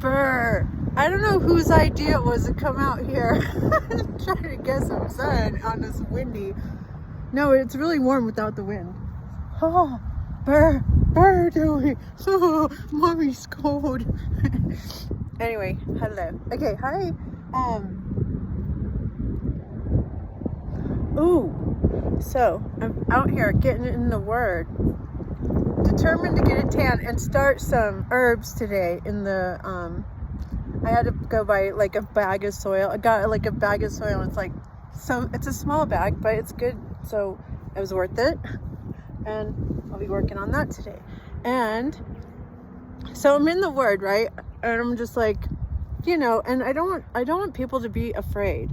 Brr. I don't know whose idea it was to come out here and try to get some sun on this windy. No, it's really warm without the wind. Oh, brr, brr, doing. Oh, mommy's cold. Anyway, hello. Okay, hi. Ooh, so I'm out here getting in the Word, determined to get a tan and start some herbs today. In the I had to go buy like a bag of soil. I got like a bag of soil. And it's a small bag, but it's good, so it was worth it. And I'll be working on that today. And so I'm in the Word, right? And I'm just like, and I don't want people to be afraid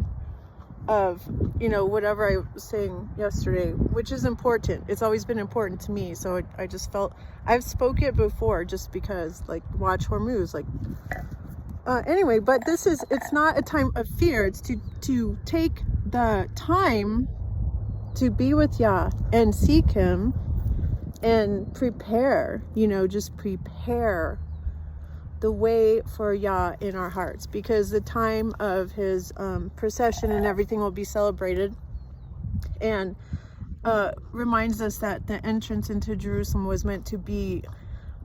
of, whatever I was saying yesterday, which is important. It's always been important to me. So I just felt, I've spoke it before just because, like, watch Hormuz, like, anyway, but it's not a time of fear. It's to take the time to be with Yah and seek Him and prepare, just prepare the way for Yah in our hearts, because the time of His procession and everything will be celebrated, and reminds us that the entrance into Jerusalem was meant to be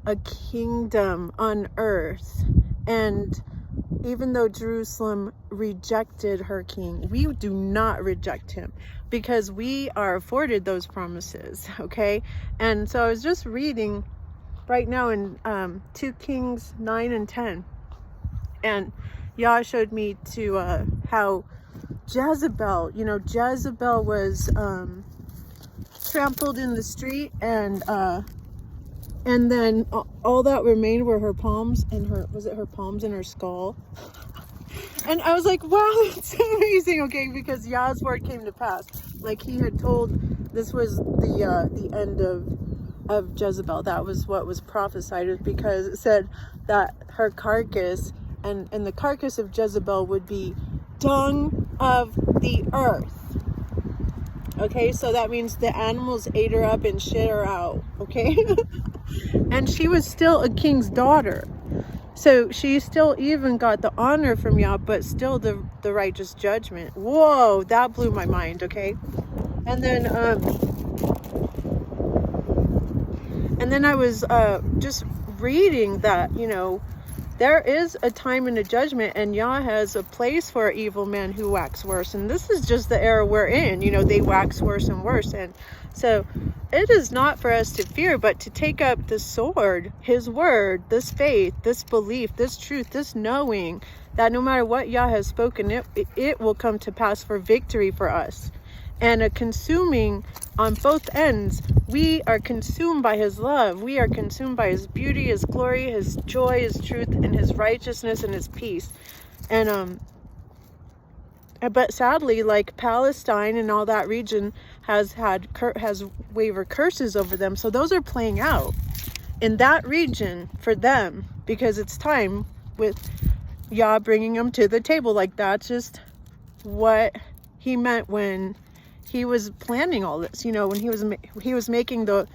a kingdom on earth. And even though Jerusalem rejected her king, we do not reject him, because we are afforded those promises, okay? And so I was just reading right now in 2 Kings 9 and 10, and Yah showed me to how Jezebel was trampled in the street, and then all that remained were her palms and her palms and her skull. And I was like, wow, that's amazing. Okay, because Yah's word came to pass, like He had told. This was the end of Jezebel. That was what was prophesied, because it said that her carcass and the carcass of Jezebel would be dung of the earth. Okay, so that means the animals ate her up and shit her out. Okay. And she was still a king's daughter, so she still even got the honor from Yah, but still the righteous judgment. Whoa, that blew my mind. Okay. And then I was just reading that, there is a time and a judgment, and Yah has a place for evil men who wax worse. And this is just the era we're in. They wax worse and worse. And so it is not for us to fear, but to take up the sword, His word, this faith, this belief, this truth, this knowing that no matter what Yah has spoken, it will come to pass for victory for us. And a consuming on both ends. We are consumed by His love. We are consumed by His beauty, His glory, His joy, His truth, and His righteousness and His peace. And but sadly, like Palestine and all that region has wavered curses over them. So those are playing out in that region for them, because it's time with Yah bringing them to the table. Like, that's just what He meant when He was planning all this, when he was making the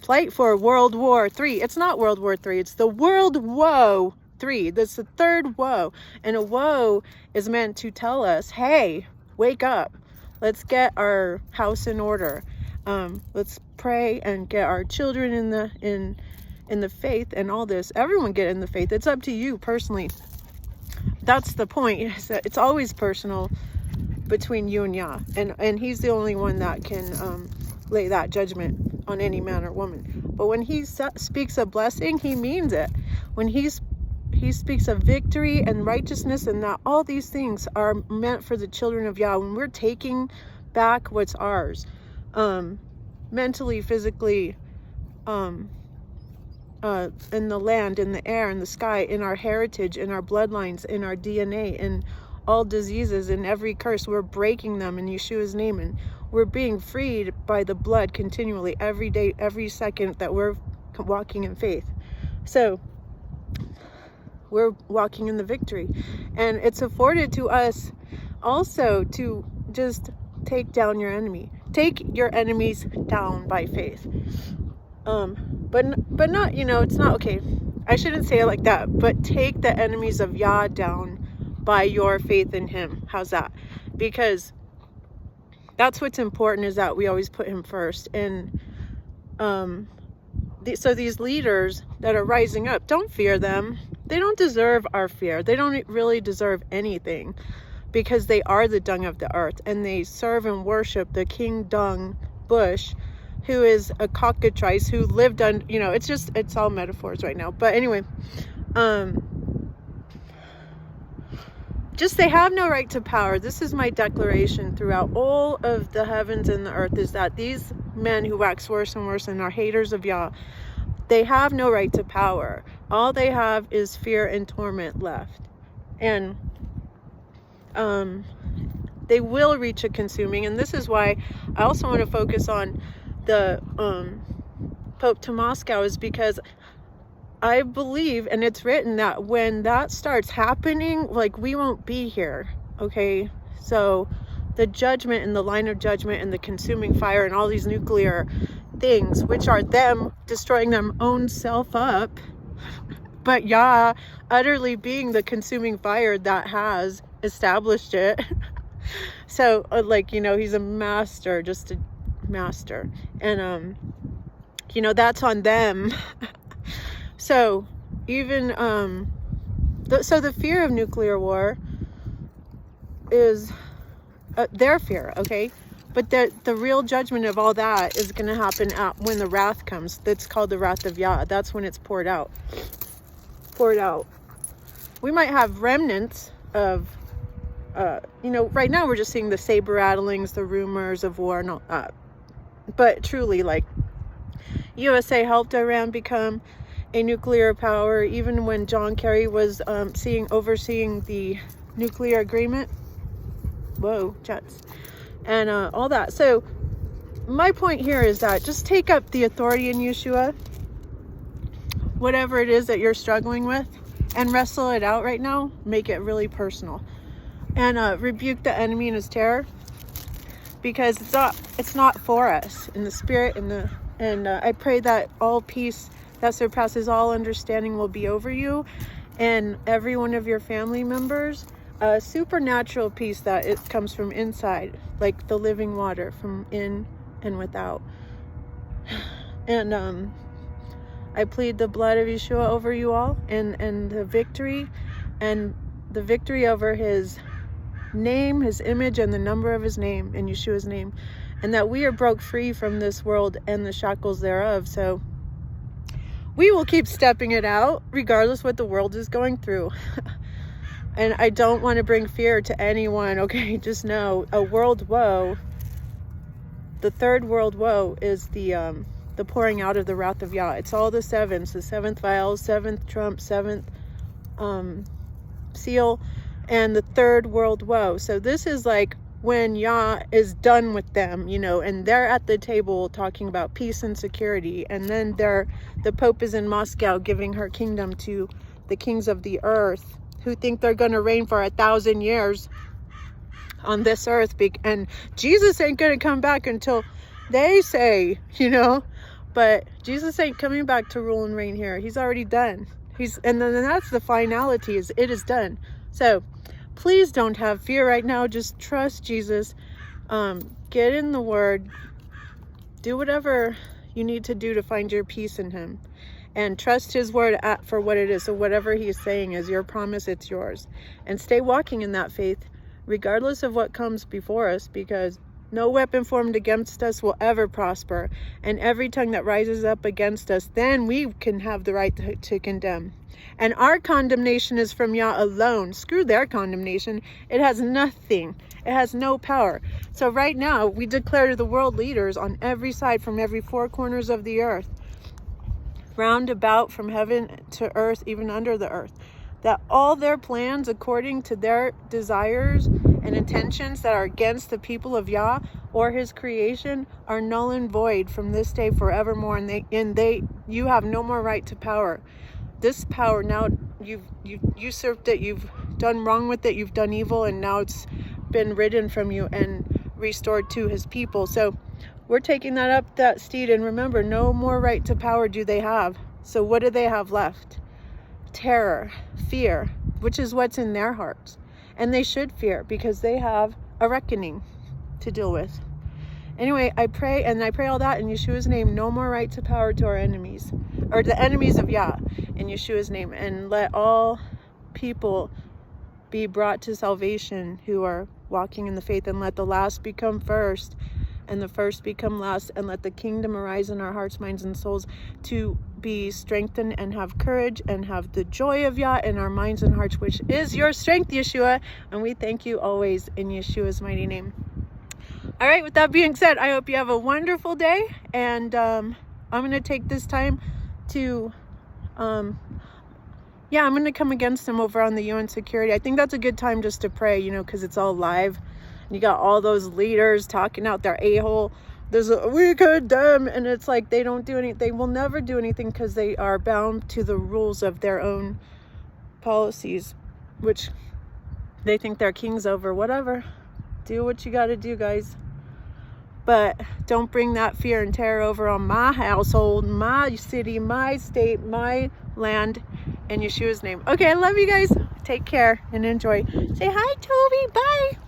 plight for World War III. It's not World War III, it's the World Woe III. That's the third woe. And a woe is meant to tell us, hey, wake up. Let's get our house in order. Let's pray and get our children in the faith and all this. Everyone get in the faith. It's up to you personally. That's the point. It's always personal between you and Yah, and He's the only one that can lay that judgment on any man or woman. But when He speaks a blessing, He means it. When He speaks of victory and righteousness, and that all these things are meant for the children of Yah, when we're taking back what's ours, mentally, physically, in the land, in the air, in the sky, in our heritage, in our bloodlines, in our DNA, in all diseases and every curse, we're breaking them in Yeshua's name, and we're being freed by the blood continually, every day, every second that we're walking in faith. So we're walking in the victory, and it's afforded to us also to just take down your enemy. Take your enemies down by faith. But not, it's not okay. I shouldn't say it like that, but take the enemies of Yah down by your faith in him. How's that? Because that's what's important, is that we always put him first. And so these leaders that are rising up, don't fear them. They don't deserve our fear. They don't really deserve anything, because they are the dung of the earth, and they serve and worship the king dung bush, who is a cockatrice who lived on, it's all metaphors right now. But anyway, just they have no right to power. This is my declaration throughout all of the heavens and the earth, is that these men who wax worse and worse and are haters of Yah, they have no right to power. All they have is fear and torment left. And they will reach a consuming. And this is why I also want to focus on the Pope to Moscow, is because I believe, and it's written, that when that starts happening, like, we won't be here. Okay, so the judgment and the line of judgment and the consuming fire and all these nuclear things, which are them destroying their own self up, but Yah utterly being the consuming fire that has established it. So he's a master, just a master. And that's on them. So even the fear of nuclear war is their fear, okay? But the real judgment of all that is going to happen when the wrath comes. That's called the wrath of Yah. That's when it's poured out. We might have remnants of, right now we're just seeing the saber rattlings, the rumors of war and all that. But truly, USA helped Iran become a nuclear power, even when John Kerry was overseeing the nuclear agreement. Whoa, jets. And all that. So my point here is that just take up the authority in Yeshua, whatever it is that you're struggling with, and wrestle it out right now. Make it really personal, and rebuke the enemy and his terror, because it's not for us in the spirit. And I pray that all peace that surpasses all understanding will be over you and every one of your family members. A supernatural peace that it comes from inside, like the living water from in and without. And I plead the blood of Yeshua over you all, and the victory over his name, his image, and the number of his name, in Yeshua's name, and that we are broke free from this world and the shackles thereof. So we will keep stepping it out regardless what the world is going through. And I don't want to bring fear to anyone, okay? Just know a world woe, the third world woe, is the pouring out of the wrath of Yah. It's all the sevens, the seventh vial, seventh trump, seventh seal, and the third world woe. So this is like when Yah is done with them, and they're at the table talking about peace and security. And then the Pope is in Moscow giving her kingdom to the kings of the earth, who think they're going to reign for 1,000 years on this earth. And Jesus ain't going to come back until they say, but Jesus ain't coming back to rule and reign here. He's already done. And then that's the finality, is it is done. So please don't have fear right now. Just trust Jesus. Get in the word. Do whatever you need to do to find your peace in him. And trust his word for what it is. So whatever he's saying is your promise, it's yours. And stay walking in that faith, regardless of what comes before us, because no weapon formed against us will ever prosper. And every tongue that rises up against us, then we can have the right to condemn. And our condemnation is from Yah alone. Screw their condemnation. It has nothing. It has no power. So right now, we declare to the world leaders on every side, from every four corners of the earth, round about from heaven to earth, even under the earth, that all their plans according to their desires and intentions that are against the people of Yah or his creation are null and void from this day forevermore. And you have no more right to power. This power now, you've usurped it, you've done wrong with it, you've done evil, and now it's been ridden from you and restored to his people. So we're taking that steed, and remember, no more right to power do they have. So what do they have left? terror, fear, which is what's in their hearts. And they should fear because they have a reckoning to deal with. Anyway, I pray, and I pray all that in Yeshua's name. No more right to power to our enemies, or the enemies of Yah, in Yeshua's name. And let all people be brought to salvation who are walking in the faith, and let the last become first and the first become last, and let the kingdom arise in our hearts, minds, and souls to be strengthened and have courage and have the joy of Yah in our minds and hearts, which is your strength, Yeshua. And we thank you always in Yeshua's mighty name. All right, with that being said, I hope you have a wonderful day, and I'm going to take this time to I'm going to come against them over on the UN security. I think that's a good time just to pray, you know, because it's all live. You got all those leaders talking out their a-hole. We condemn, and it's like they don't do anything. They will never do anything because they are bound to the rules of their own policies, which they think they're kings over. Whatever. Do what you got to do, guys. But don't bring that fear and terror over on my household, my city, my state, my land, in Yeshua's name. Okay, I love you guys. Take care and enjoy. Say hi, Toby. Bye.